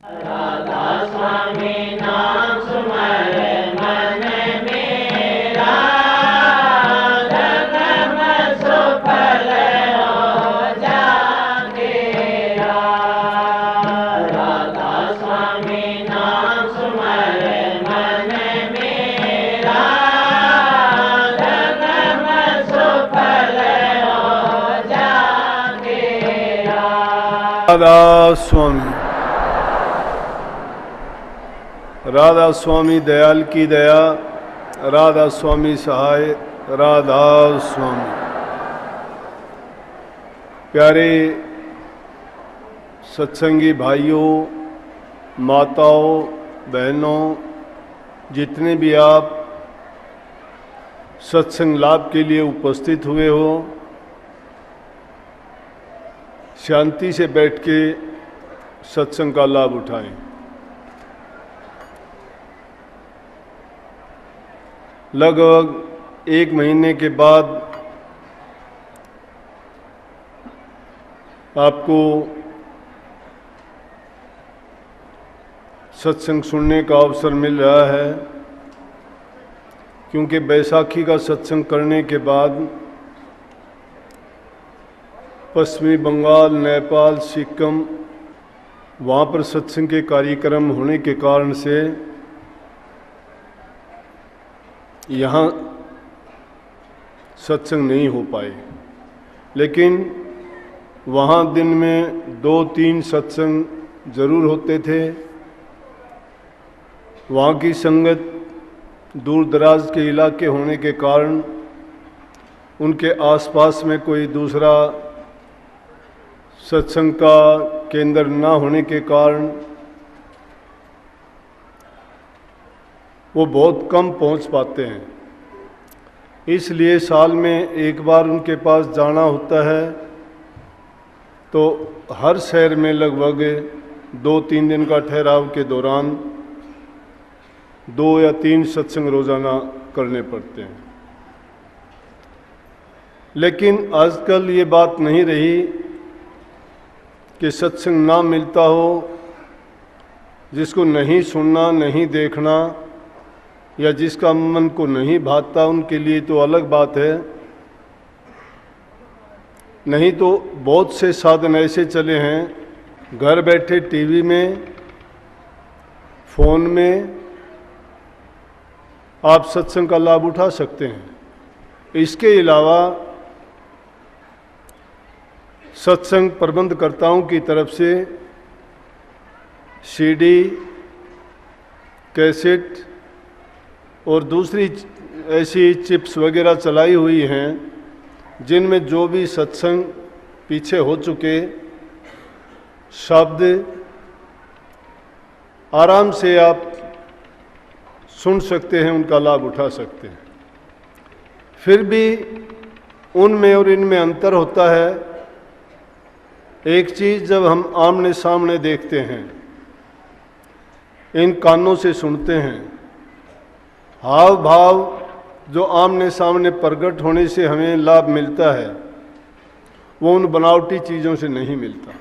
राधा स्वामी नाम सुमर मन मेरा, जन्म सुफल हो जागेरा। राधा स्वामी नाम सुमर मन मेरा, जन्म सुफल हो जागेरा। राधा स्वामी, राधा स्वामी दयाल की दया, राधा स्वामी सहाय, राधा स्वामी। प्यारे सत्संगी भाइयों, माताओं, बहनों, जितने भी आप सत्संग लाभ के लिए उपस्थित हुए हो, शांति से बैठ के सत्संग का लाभ उठाएं। लगभग 1 महीने के बाद आपको सत्संग सुनने का अवसर मिल रहा है, क्योंकि बैसाखी का सत्संग करने के बाद पश्चिमी बंगाल, नेपाल, सिक्किम वहाँ पर सत्संग के कार्यक्रम होने के कारण से यहाँ सत्संग नहीं हो पाए। लेकिन वहाँ दिन में 2-3 सत्संग जरूर होते थे। वहाँ की संगत दूर दराज के इलाके होने के कारण उनके आसपास में कोई दूसरा सत्संग का केंद्र ना होने के कारण वो बहुत कम पहुंच पाते हैं। इसलिए साल में एक बार उनके पास जाना होता है, तो हर शहर में लगभग 2-3 दिन का ठहराव के दौरान 2 या 3 सत्संग रोजाना करने पड़ते हैं। लेकिन आजकल ये बात नहीं रही कि सत्संग ना मिलता हो, जिसको नहीं सुनना, नहीं देखना, या जिसका मन को नहीं भाता, उनके लिए तो अलग बात है। नहीं तो बहुत से साधन ऐसे चले हैं, घर बैठे टीवी में, फोन में आप सत्संग का लाभ उठा सकते हैं। इसके अलावा सत्संग प्रबंधकर्ताओं की तरफ से सीडी, कैसेट और दूसरी ऐसी चिप्स वगैरह चलाई हुई हैं, जिनमें जो भी सत्संग पीछे हो चुके शब्द आराम से आप सुन सकते हैं, उनका लाभ उठा सकते हैं। फिर भी उनमें और इनमें अंतर होता है। एक चीज़ जब हम आमने सामने देखते हैं, इन कानों से सुनते हैं, हाव भाव जो आमने सामने प्रकट होने से हमें लाभ मिलता है, वो उन बनावटी चीज़ों से नहीं मिलता।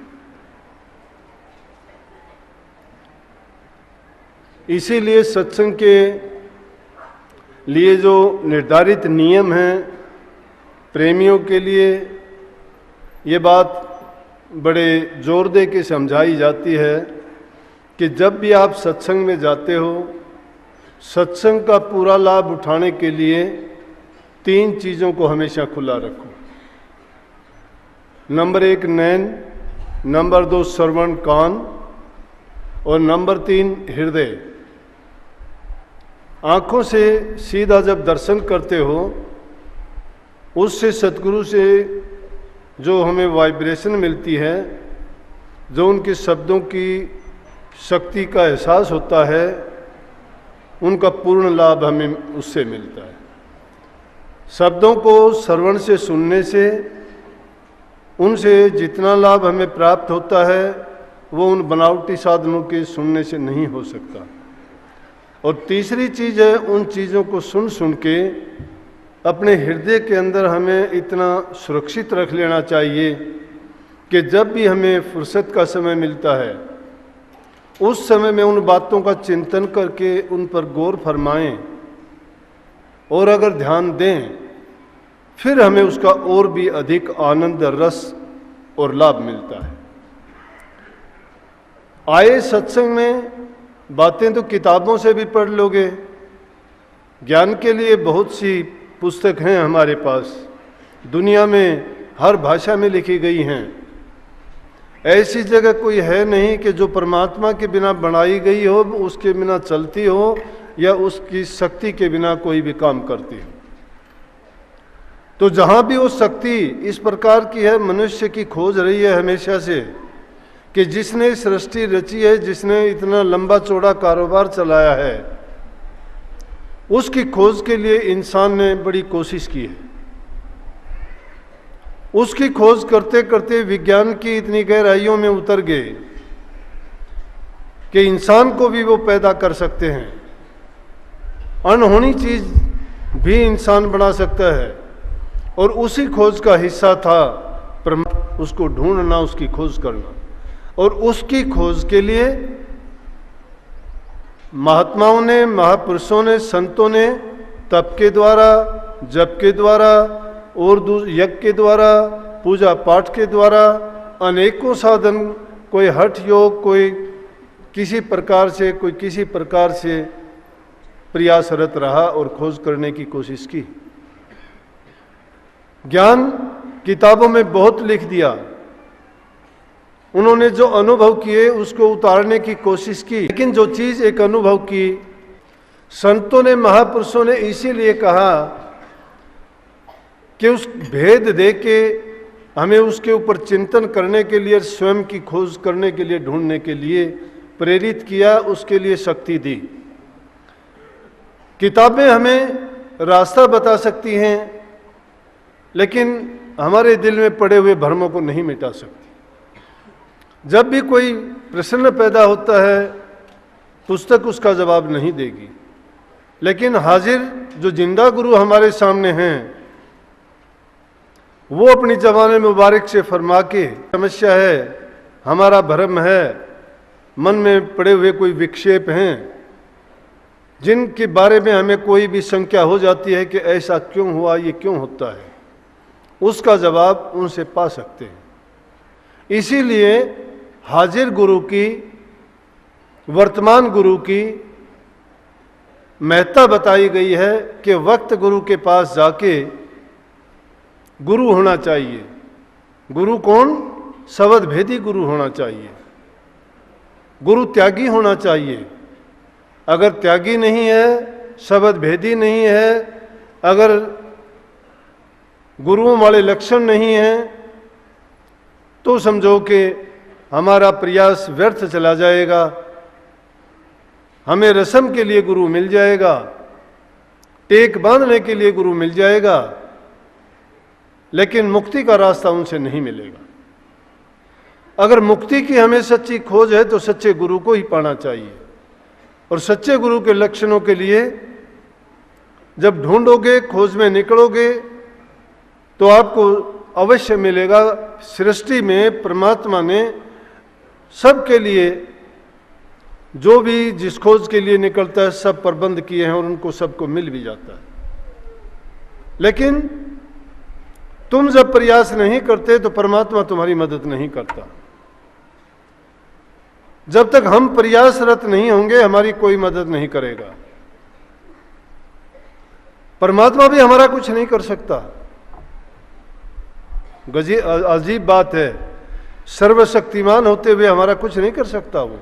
इसीलिए सत्संग के लिए जो निर्धारित नियम हैं, प्रेमियों के लिए ये बात बड़े जोर दे के समझाई जाती है कि जब भी आप सत्संग में जाते हो, सत्संग का पूरा लाभ उठाने के लिए 3 चीज़ों को हमेशा खुला रखो। नंबर 1 नैन, नंबर 2 श्रवण कान, और नंबर 3 हृदय। आँखों से सीधा जब दर्शन करते हो, उससे सद्गुरु से जो हमें वाइब्रेशन मिलती है, जो उनके शब्दों की शक्ति का एहसास होता है, उनका पूर्ण लाभ हमें उससे मिलता है। शब्दों को श्रवण से सुनने से उनसे जितना लाभ हमें प्राप्त होता है, वो उन बनावटी साधनों के सुनने से नहीं हो सकता। और तीसरी चीज़ है, उन चीज़ों को सुन सुन के अपने हृदय के अंदर हमें इतना सुरक्षित रख लेना चाहिए कि जब भी हमें फुर्सत का समय मिलता है, उस समय में उन बातों का चिंतन करके उन पर गौर फरमाएं और अगर ध्यान दें, फिर हमें उसका और भी अधिक आनंद, रस और लाभ मिलता है। आए सत्संग में बातें तो किताबों से भी पढ़ लोगे, ज्ञान के लिए बहुत सी पुस्तक हैं हमारे पास, दुनिया में हर भाषा में लिखी गई हैं। ऐसी जगह कोई है नहीं कि जो परमात्मा के बिना बनाई गई हो, उसके बिना चलती हो या उसकी शक्ति के बिना कोई भी काम करती हो। तो जहाँ भी वो शक्ति इस प्रकार की है, मनुष्य की खोज रही है हमेशा से कि जिसने सृष्टि रची है, जिसने इतना लंबा चौड़ा कारोबार चलाया है, उसकी खोज के लिए इंसान ने बड़ी कोशिश की है। उसकी खोज करते करते विज्ञान की इतनी गहराइयों में उतर गए कि इंसान को भी वो पैदा कर सकते हैं, अनहोनी चीज भी इंसान बना सकता है। और उसी खोज का हिस्सा था उसको ढूंढना, उसकी खोज करना। और उसकी खोज के लिए महात्माओं ने, महापुरुषों ने, संतों ने तप के द्वारा, जप के द्वारा और यज्ञ के द्वारा, पूजा पाठ के द्वारा अनेकों साधन, कोई हठ योग, कोई किसी प्रकार से, कोई किसी प्रकार से प्रयासरत रहा और खोज करने की कोशिश की। ज्ञान किताबों में बहुत लिख दिया, उन्होंने जो अनुभव किए उसको उतारने की कोशिश की, लेकिन जो चीज एक अनुभव की, संतों ने, महापुरुषों ने इसीलिए कहा कि उस भेद दे के हमें उसके ऊपर चिंतन करने के लिए, स्वयं की खोज करने के लिए, ढूंढने के लिए प्रेरित किया, उसके लिए शक्ति दी। किताबें हमें रास्ता बता सकती हैं, लेकिन हमारे दिल में पड़े हुए भ्रमों को नहीं मिटा सकती। जब भी कोई प्रश्न पैदा होता है, पुस्तक उसका जवाब नहीं देगी, लेकिन हाजिर जो जिंदा गुरु हमारे सामने हैं, वो अपनी जवान मुबारक से फरमा के, समस्या है, हमारा भ्रम है, मन में पड़े हुए कोई विक्षेप हैं जिनके बारे में हमें कोई भी शंका हो जाती है कि ऐसा क्यों हुआ, ये क्यों होता है, उसका जवाब उनसे पा सकते हैं। इसीलिए हाजिर गुरु की, वर्तमान गुरु की महत्ता बताई गई है कि वक्त गुरु के पास जाके गुरु होना चाहिए। गुरु कौन? शब्द भेदी गुरु होना चाहिए। गुरु त्यागी होना चाहिए। अगर त्यागी नहीं है, शब्द भेदी नहीं है, अगर गुरुओं वाले लक्षण नहीं हैं, तो समझो कि हमारा प्रयास व्यर्थ चला जाएगा। हमें रस्म के लिए गुरु मिल जाएगा, टेक बांधने के लिए गुरु मिल जाएगा, लेकिन मुक्ति का रास्ता उनसे नहीं मिलेगा। अगर मुक्ति की हमें सच्ची खोज है तो सच्चे गुरु को ही पाना चाहिए। और सच्चे गुरु के लक्षणों के लिए जब ढूंढोगे, खोज में निकलोगे, तो आपको अवश्य मिलेगा। सृष्टि में परमात्मा ने सबके लिए, जो भी जिस खोज के लिए निकलता है, सब प्रबंध किए हैं और उनको सबको मिल भी जाता है। लेकिन तुम जब प्रयास नहीं करते तो परमात्मा तुम्हारी मदद नहीं करता। जब तक हम प्रयासरत नहीं होंगे, हमारी कोई मदद नहीं करेगा। परमात्मा भी हमारा कुछ नहीं कर सकता। अजीब बात है, सर्वशक्तिमान होते हुए हमारा कुछ नहीं कर सकता। वो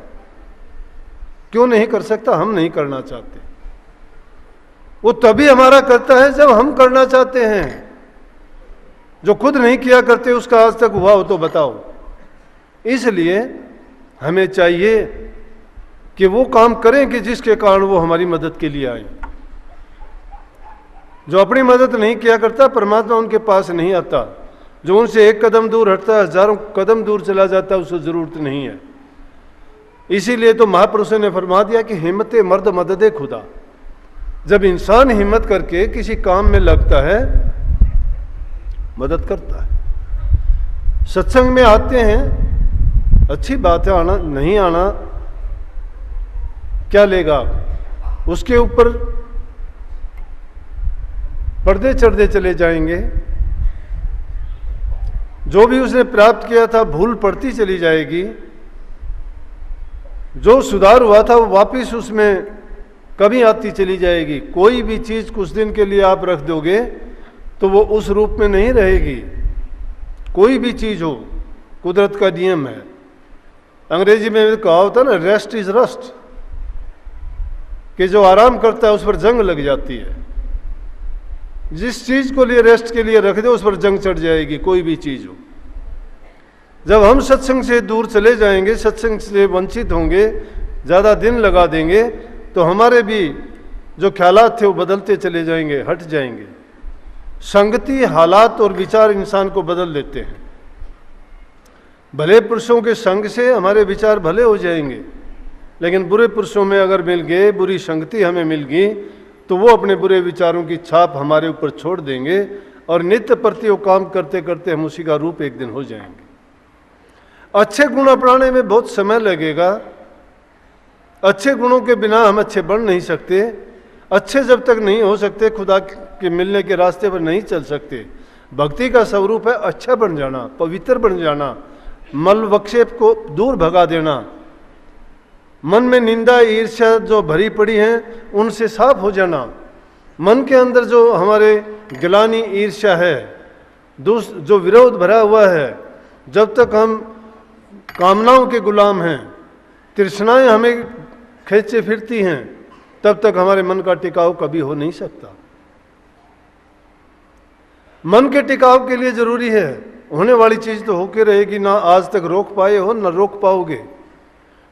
क्यों नहीं कर सकता? हम नहीं करना चाहते। वो तभी हमारा करता है जब हम करना चाहते हैं। जो खुद नहीं किया करते उसका आज तक हुआ हो तो बताओ। इसलिए हमें चाहिए कि वो काम करें कि जिसके कारण वो हमारी मदद के लिए आए। जो अपनी मदद नहीं किया करता, परमात्मा उनके पास नहीं आता। जो उनसे एक कदम दूर हटता है, हजारों कदम दूर चला जाता है, उसको जरूरत नहीं है। इसीलिए तो महापुरुषों ने फरमा दिया कि हिम्मत मर्द मदद खुदा। जब इंसान हिम्मत करके किसी काम में लगता है, मदद करता है। सत्संग में आते हैं, अच्छी बात है, आना नहीं आना क्या लेगा? उसके ऊपर पर्दे चढ़ते चले जाएंगे। जो भी उसने प्राप्त किया था भूल पड़ती चली जाएगी। जो सुधार हुआ था वो वापस उसमें कमी आती चली जाएगी। कोई भी चीज कुछ दिन के लिए आप रख दोगे तो वो उस रूप में नहीं रहेगी। कोई भी चीज हो, कुदरत का नियम है। अंग्रेजी में कहा होता ना, रेस्ट इज रस्ट, कि जो आराम करता है उस पर जंग लग जाती है। जिस चीज को लिए रेस्ट के लिए रख दो उस पर जंग चढ़ जाएगी, कोई भी चीज हो। जब हम सत्संग से दूर चले जाएंगे, सत्संग से वंचित होंगे, ज़्यादा दिन लगा देंगे, तो हमारे भी जो ख्यालात थे वो बदलते चले जाएंगे, हट जाएंगे। संगति, हालात और विचार इंसान को बदल देते हैं। भले पुरुषों के संग से हमारे विचार भले हो जाएंगे, लेकिन बुरे पुरुषों में अगर मिल गए, बुरी संगति हमें मिल गई, तो वो अपने बुरे विचारों की छाप हमारे ऊपर छोड़ देंगे और नित्य प्रति वो काम करते करते हम उसी का रूप एक दिन हो जाएंगे। अच्छे गुण अपनाने में बहुत समय लगेगा। अच्छे गुणों के बिना हम अच्छे बन नहीं सकते। अच्छे जब तक नहीं हो सकते, खुदा के मिलने के रास्ते पर नहीं चल सकते। भक्ति का स्वरूप है अच्छा बन जाना, पवित्र बन जाना, मल वक्षेप को दूर भगा देना, मन में निंदा ईर्ष्या जो भरी पड़ी हैं उनसे साफ हो जाना। मन के अंदर जो हमारे गिलानी ईर्ष्या है, जो विरोध भरा हुआ है, जब तक हम कामनाओं के गुलाम हैं, तृष्णाएं हमें खींचे फिरती हैं, तब तक हमारे मन का टिकाव कभी हो नहीं सकता। मन के टिकाव के लिए जरूरी है, होने वाली चीज तो होके रहेगी, ना आज तक रोक पाए हो ना रोक पाओगे।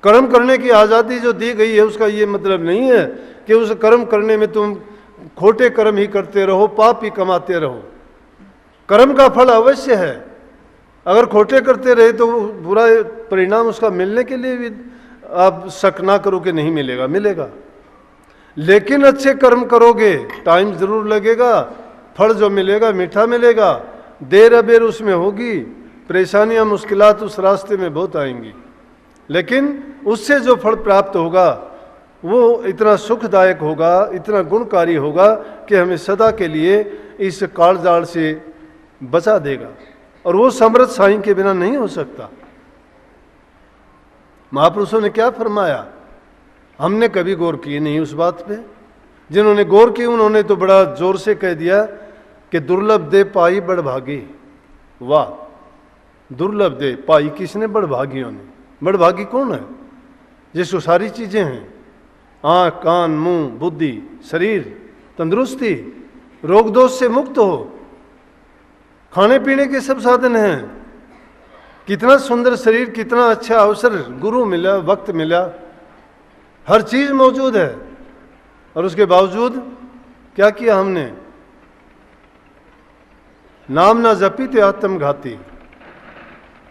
कर्म करने की आज़ादी जो दी गई है उसका ये मतलब नहीं है कि उस कर्म करने में तुम खोटे कर्म ही करते रहो, पाप ही कमाते रहो। कर्म का फल अवश्य है। अगर खोटे करते रहे तो बुरा परिणाम उसका मिलने के लिए भी आप शक ना करो कि नहीं मिलेगा, मिलेगा। लेकिन अच्छे कर्म करोगे, टाइम जरूर लगेगा, फल जो मिलेगा मीठा मिलेगा। देर अबेर उसमें होगी, परेशानियां मुश्किलात उस रास्ते में बहुत आएंगी, लेकिन उससे जो फल प्राप्त होगा वो इतना सुखदायक होगा, इतना गुणकारी होगा कि हमें सदा के लिए इस कालजाल से बचा देगा। और वो समर्थ साईं के बिना नहीं हो सकता। महापुरुषों ने क्या फरमाया, हमने कभी गौर किए नहीं उस बात पे। जिन्होंने गौर की उन्होंने तो बड़ा जोर से कह दिया कि दुर्लभ दे पाई बड़ भागी। वाह, दुर्लभ दे पाई किसने? बड़ भागियों ने। बड़ भागी कौन है? जिसको सारी चीजें हैं, आँख कान मुंह बुद्धि शरीर, तंदुरुस्ती, रोग दोष से मुक्त हो, खाने पीने के सब साधन हैं, कितना सुंदर शरीर, कितना अच्छा अवसर, गुरु मिला, वक्त मिला, हर चीज मौजूद है। और उसके बावजूद क्या किया हमने? नाम ना जपी ते आत्मघाती।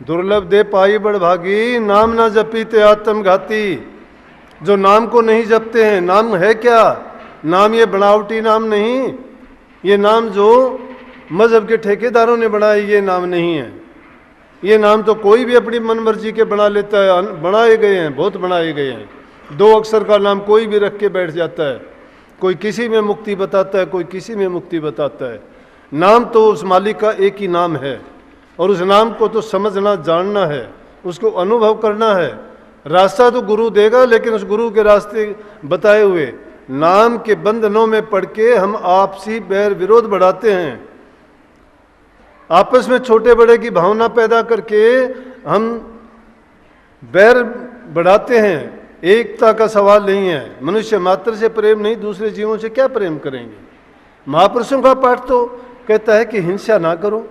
दुर्लभ दे पाई बड़ भागी, नाम ना जपी ते आत्मघाती। जो नाम को नहीं जपते हैं, नाम है क्या? नाम ये बनावटी नाम नहीं, ये नाम जो मजहब के ठेकेदारों ने बनाए ये नाम नहीं है। ये नाम तो कोई भी अपनी मन मर्जी के बना लेता है, बनाए गए हैं, बहुत बनाए गए हैं। 2 अक्षर का नाम कोई भी रख के बैठ जाता है, कोई किसी में मुक्ति बताता है, कोई किसी में मुक्ति बताता है। नाम तो उस मालिक का एक ही नाम है, और उस नाम को तो समझना जानना है, उसको अनुभव करना है। रास्ता तो गुरु देगा, लेकिन उस गुरु के रास्ते बताए हुए नाम के बंधनों में पड़ के हम आपसी बैर विरोध बढ़ाते हैं। आपस में छोटे बड़े की भावना पैदा करके हम बैर बढ़ाते हैं। एकता का सवाल नहीं है। मनुष्य मात्र से प्रेम नहीं, दूसरे जीवों से क्या प्रेम करेंगे? महापुरुषों का पाठ तो कहता है कि हिंसा ना करो,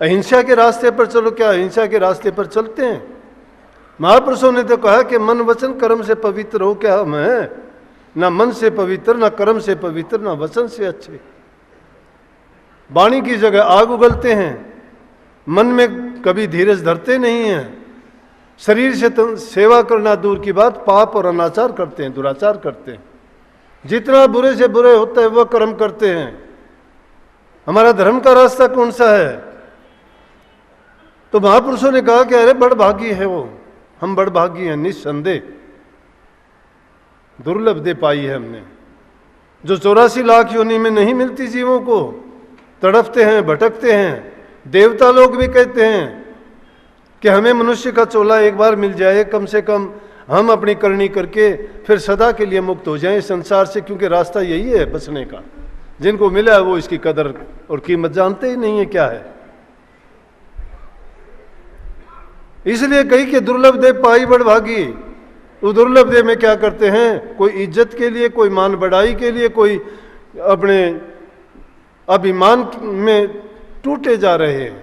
अहिंसा के रास्ते पर चलो। क्या अहिंसा के रास्ते पर चलते हैं? महापुरुषों ने तो कहा कि मन वचन कर्म से पवित्र हो। क्या हम हैं? ना मन से पवित्र, ना कर्म से पवित्र, ना वचन से अच्छे। वाणी की जगह आग उगलते हैं, मन में कभी धीरज धरते नहीं हैं। शरीर से सेवा करना दूर की बात, पाप और अनाचार करते हैं, दुराचार करते हैं। जितना बुरे से बुरे होता है वह कर्म करते हैं। हमारा धर्म का रास्ता कौन सा है? तो महापुरुषों ने कहा कि अरे बड़ भागी है वो, हम बड़ भागी हैं निस्संदेह। दुर्लभ दे पाई है हमने, जो 84 लाख योनि में नहीं मिलती जीवों को। तड़पते हैं, भटकते हैं। देवता लोग भी कहते हैं कि हमें मनुष्य का चोला एक बार मिल जाए, कम से कम हम अपनी करनी करके फिर सदा के लिए मुक्त हो जाएं संसार से, क्योंकि रास्ता यही है बचने का। जिनको मिला है वो इसकी कदर और कीमत जानते ही नहीं है क्या है। इसलिए कही कि दुर्लभ दे पाई बड़भागी। वो दुर्लभ दे में क्या करते हैं? कोई इज्जत के लिए, कोई मान बढ़ाई के लिए, कोई अपने अभिमान में टूटे जा रहे हैं।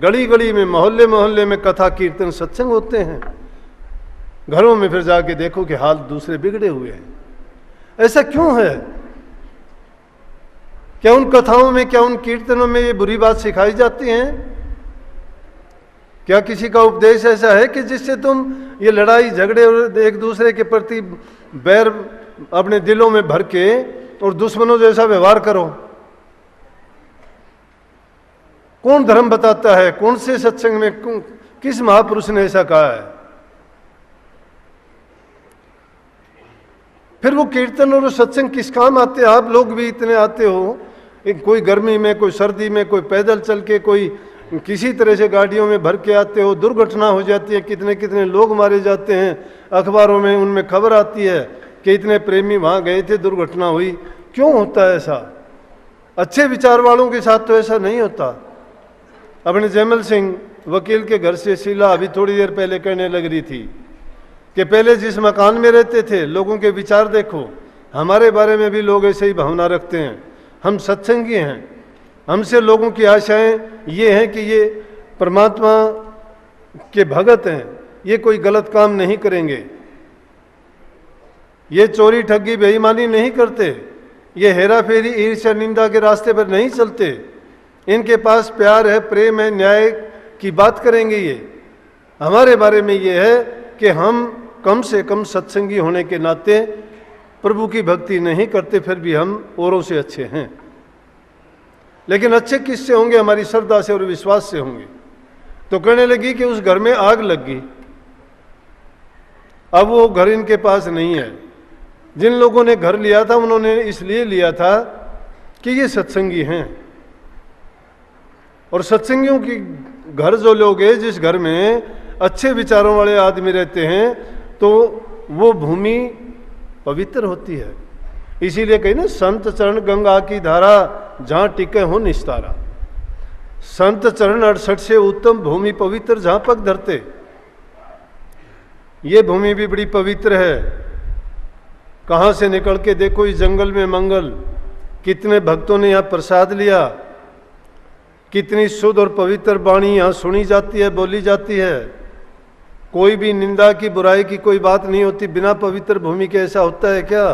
गली गली में, मोहल्ले मोहल्ले में कथा कीर्तन सत्संग होते हैं। घरों में फिर जाके देखो कि हाल दूसरे बिगड़े हुए हैं। ऐसा क्यों है? क्या उन कथाओं में, क्या उन कीर्तनों में ये बुरी बात सिखाई जाती है? क्या किसी का उपदेश ऐसा है कि जिससे तुम ये लड़ाई झगड़े और एक दूसरे के प्रति बैर अपने दिलों में भर के और दुश्मनों जैसा व्यवहार करो? कौन धर्म बताता है? कौन से सत्संग में, किस महापुरुष ने ऐसा कहा है? फिर वो कीर्तन और सत्संग किस काम आते हैं? आप लोग भी इतने आते हो, कोई गर्मी में, कोई सर्दी में, कोई पैदल चल के, कोई किसी तरह से गाड़ियों में भर के आते हो। दुर्घटना हो जाती है, कितने कितने लोग मारे जाते हैं। अखबारों में उनमें खबर आती है कि इतने प्रेमी वहां गए थे, दुर्घटना हुई। क्यों होता है ऐसा? अच्छे विचार वालों के साथ तो ऐसा नहीं होता। अपने जयमल सिंह वकील के घर से शीला अभी थोड़ी देर पहले कहने लग रही थी कि पहले जिस मकान में रहते थे, लोगों के विचार देखो। हमारे बारे में भी लोग ऐसे ही भावना रखते हैं। हम सत्संगी हैं, हमसे लोगों की आशाएं ये हैं कि ये परमात्मा के भगत हैं, ये कोई गलत काम नहीं करेंगे, ये चोरी ठगी बेईमानी नहीं करते, ये हेरा फेरी ईर्ष्या निंदा के रास्ते पर नहीं चलते, इनके पास प्यार है, प्रेम है, न्याय की बात करेंगे। ये हमारे बारे में ये है कि हम कम से कम सत्संगी होने के नाते प्रभु की भक्ति नहीं करते, फिर भी हम औरों से अच्छे हैं। लेकिन अच्छे किससे होंगे? हमारी श्रद्धा से और विश्वास से होंगे। तो कहने लगी कि उस घर में आग लग गई, अब वो घर इनके पास नहीं है। जिन लोगों ने घर लिया था उन्होंने इसलिए लिया था कि ये सत्संगी हैं, और सत्संगियों की घर जो लोग हैं, जिस घर में अच्छे विचारों वाले आदमी रहते हैं, तो वो भूमि पवित्र होती है। इसीलिए कही ना, संत चरण गंगा की धारा, जहां टिके हो निस्तारा। संत चरण 68 से उत्तम भूमि पवित्र जहां पग धरते। ये भूमि भी बड़ी पवित्र है। कहां से निकल के देखो, इस जंगल में मंगल, कितने भक्तों ने यहां प्रसाद लिया, कितनी शुद्ध और पवित्र वाणी यहां सुनी जाती है, बोली जाती है। कोई भी निंदा की, बुराई की कोई बात नहीं होती। बिना पवित्र भूमि के ऐसा होता है क्या?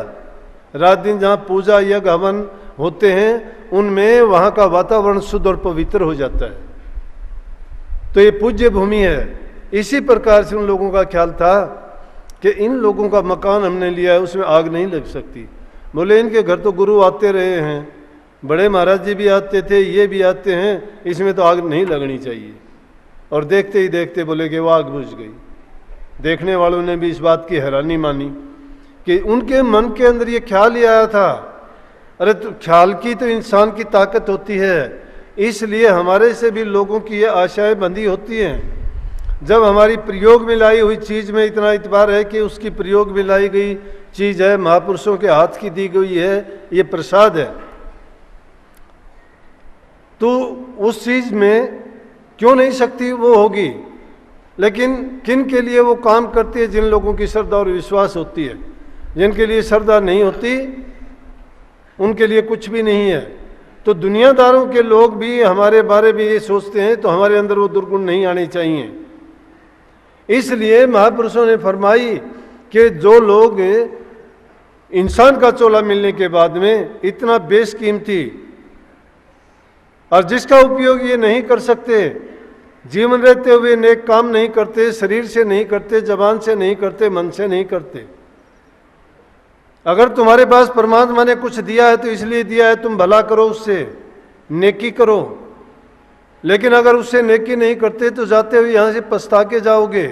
रात दिन जहाँ पूजा यज्ञ हवन होते हैं, उनमें वहाँ का वातावरण शुद्ध और पवित्र हो जाता है। तो ये पूज्य भूमि है। इसी प्रकार से उन लोगों का ख्याल था कि इन लोगों का मकान हमने लिया है, उसमें आग नहीं लग सकती। बोले इनके घर तो गुरु आते रहे हैं, बड़े महाराज जी भी आते थे, ये भी आते हैं, इसमें तो आग नहीं लगनी चाहिए। और देखते ही देखते बोले कि वो आग बुझ गई। देखने वालों ने भी इस बात की हैरानी मानी कि उनके मन के अंदर ये ख्याल ही आया था। अरे तो ख्याल की तो इंसान की ताकत होती है, इसलिए हमारे से भी लोगों की ये आशाएं बंधी होती हैं। जब हमारी प्रयोग में लाई हुई चीज़ में इतना इतबार है कि उसकी प्रयोग में लाई गई चीज़ है, महापुरुषों के हाथ की दी गई है, ये प्रसाद है, तो उस चीज़ में क्यों नहीं शक्ति वो होगी। लेकिन किन के लिए वो काम करती है? जिन लोगों की श्रद्धा और विश्वास होती है। जिनके लिए श्रद्धा नहीं होती, उनके लिए कुछ भी नहीं है। तो दुनियादारों के लोग भी हमारे बारे में ये सोचते हैं, तो हमारे अंदर वो दुर्गुण नहीं आने चाहिए। इसलिए महापुरुषों ने फरमाई कि जो लोग इंसान का चोला मिलने के बाद में इतना बेशकीमती, और जिसका उपयोग ये नहीं कर सकते, जीवन रहते हुए नेक काम नहीं करते, शरीर से नहीं करते, जबान से नहीं करते, मन से नहीं करते। अगर तुम्हारे पास परमात्मा ने कुछ दिया है तो इसलिए दिया है, तुम भला करो, उससे नेकी करो। लेकिन अगर उससे नेकी नहीं करते तो जाते हुए यहाँ से पछता के जाओगे।